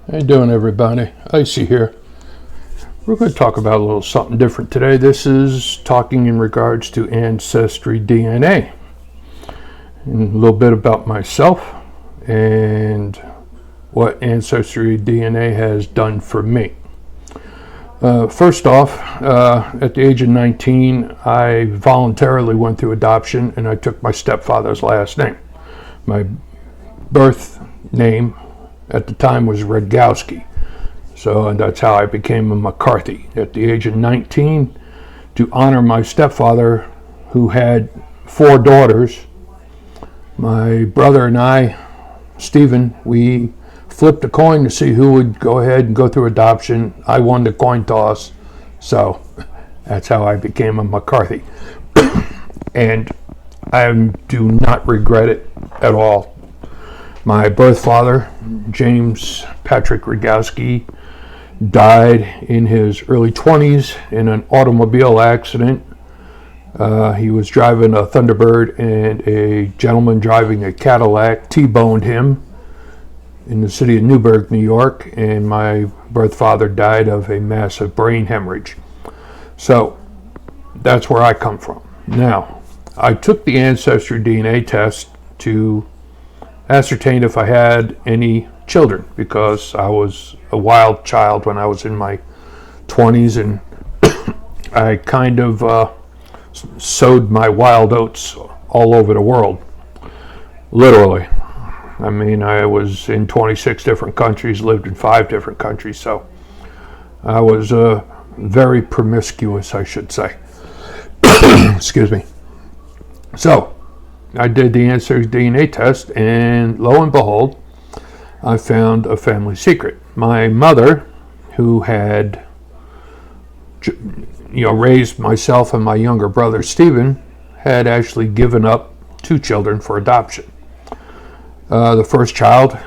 How you doing, everybody? Icy here. We're going to talk about a little something different today. This is talking in regards to Ancestry DNA. And a little bit about myself and what Ancestry DNA has done for me. First off, at the age of 19, I voluntarily went through adoption and I took my stepfather's last name. My birth name at the time was Redgowski. And that's how I became a McCarthy at the age of 19 to honor my stepfather, who had 4 daughters. My brother and I, Stephen, we flipped a coin to see who would go ahead and go through adoption. I won the coin toss, so that's how I became a McCarthy. And I do not regret it at all. My birth father, James Patrick Redgowski, died in his early 20s in an automobile accident. He was driving a Thunderbird and a gentleman driving a Cadillac T-boned him in the city of Newburgh, New York, and my birth father died of a massive brain hemorrhage. So that's where I come from. Now, I took the Ancestry DNA test to ascertain if I had any children, because I was a wild child when I was in my 20s, and I kind of sowed my wild oats all over the world, literally. I mean, I was in 26 different countries, lived in 5 different countries, so I was very promiscuous, I should say. Excuse me. So I did the Ancestry DNA test, and lo and behold, I found a family secret. My mother, who had raised myself and my younger brother Stephen, had actually given up 2 children for adoption. The first child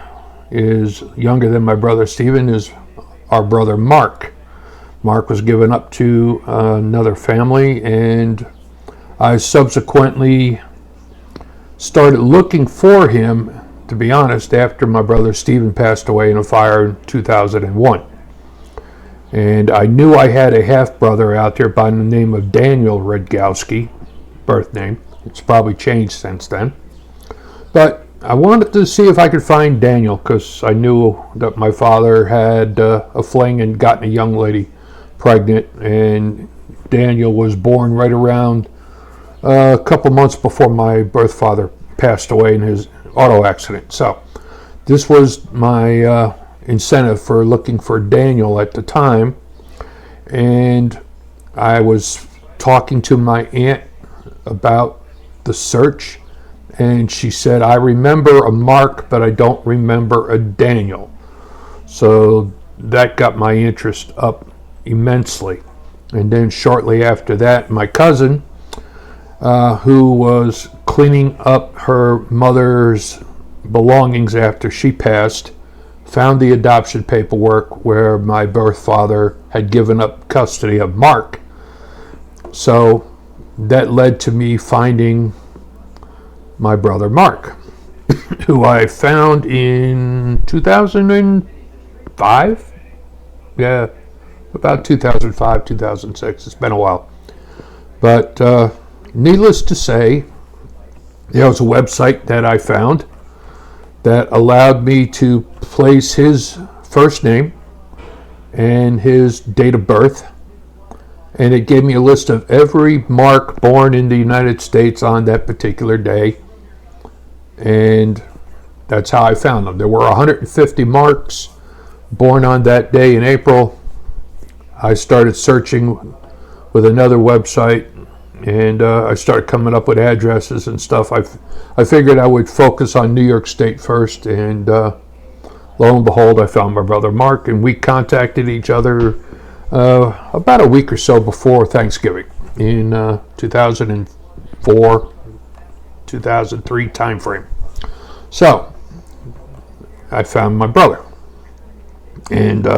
is younger than my brother Stephen, is our brother Mark. Mark was given up to another family, and I subsequently started looking for him, to be honest, after my brother Stephen passed away in a fire in 2001. And I knew I had a half-brother out there by the name of Daniel Redgowski, birth name. It's probably changed since then. But I wanted to see if I could find Daniel, because I knew that my father had a fling and gotten a young lady pregnant, and Daniel was born right around a couple months before my birth father passed away in his auto accident. So this was my incentive for looking for Daniel at the time. And I was talking to my aunt about the search, and she said, I remember a Mark, but I don't remember a Daniel. So that got my interest up immensely. And then shortly after that, my cousin, who was cleaning up her mother's belongings after she passed, found the adoption paperwork where my birth father had given up custody of Mark. So that led to me finding my brother Mark, who I found in 2005. Yeah, about 2005, 2006. It's been a while. But needless to say, there was a website that I found that allowed me to place his first name and his date of birth, and it gave me a list of every Mark born in the United States on that particular day, and that's how I found them. There were 150 Marks born on that day in April. I started searching with another website, and I started coming up with addresses and stuff. I figured I would focus on New York State first, and lo and behold, I found my brother Mark, and we contacted each other about a week or so before Thanksgiving in 2004, 2003 timeframe. So I found my brother, and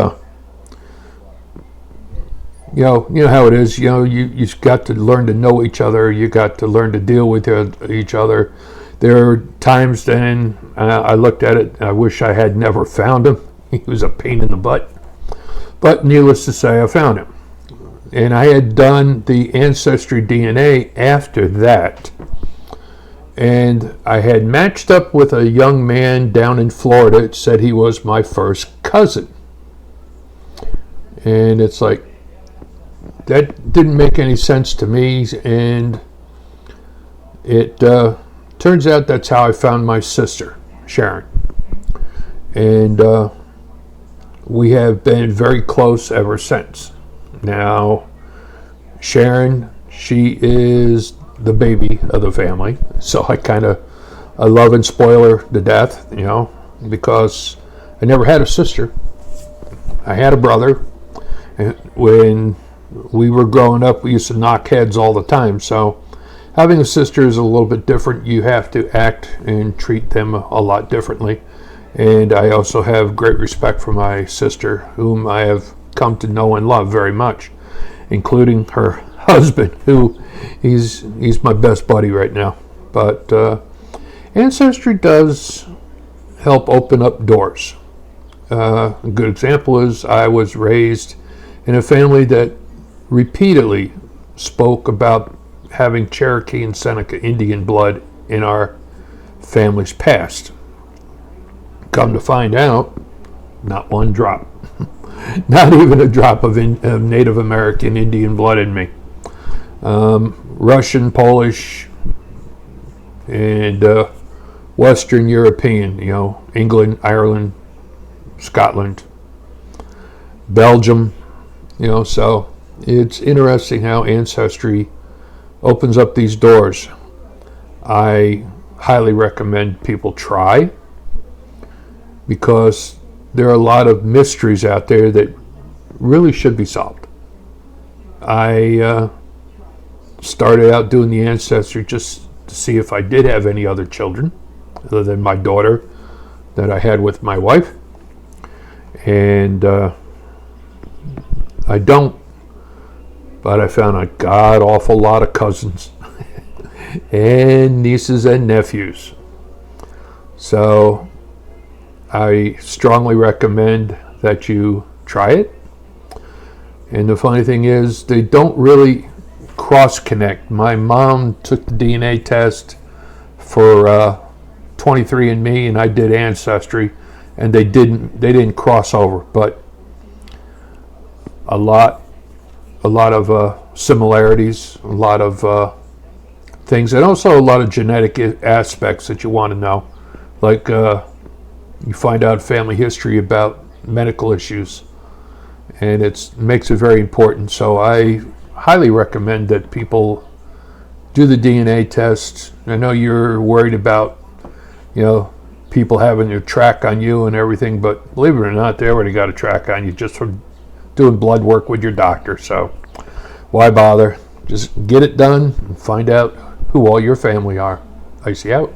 you know how it is. You got to learn to know each other. You got to learn to deal with each other. There are times then I looked at it, I wish I had never found him. He was a pain in the butt. But needless to say, I found him. And I had done the Ancestry DNA after that. And I had matched up with a young man down in Florida. It said he was my first cousin. And it's like, that didn't make any sense to me. And it turns out that's how I found my sister, Sharon. And we have been very close ever since. Now, Sharon, she is the baby of the family, so I love and spoil her to death, because I never had a sister. I had a brother. And when we were growing up, we used to knock heads all the time, so having a sister is a little bit different. You have to act and treat them a lot differently. And I also have great respect for my sister, whom I have come to know and love very much, including her husband, who he's my best buddy right now. But Ancestry does help open up doors. A good example is I was raised in a family that repeatedly spoke about having Cherokee and Seneca Indian blood in our family's past. Come to find out, not one drop. Not even a drop of Native American Indian blood in me. Russian, Polish, and Western European, England, Ireland, Scotland, Belgium, so it's interesting how Ancestry opens up these doors. I highly recommend people try, because there are a lot of mysteries out there that really should be solved. I started out doing the Ancestry just to see if I did have any other children other than my daughter that I had with my wife. And I don't, but I found a god awful lot of cousins and nieces and nephews. So I strongly recommend that you try it. And the funny thing is, they don't really cross-connect. My mom took the DNA test for 23andMe, and I did Ancestry, and they didn't cross over, but a lot of similarities, a lot of things, and also a lot of genetic aspects that you want to know, like you find out family history about medical issues, and it makes it very important. So I highly recommend that people do the DNA test. I know you're worried about, people having their track on you and everything, but believe it or not, they already got a track on you just from doing blood work with your doctor. So why bother? Just get it done and find out who all your family are. ICY out.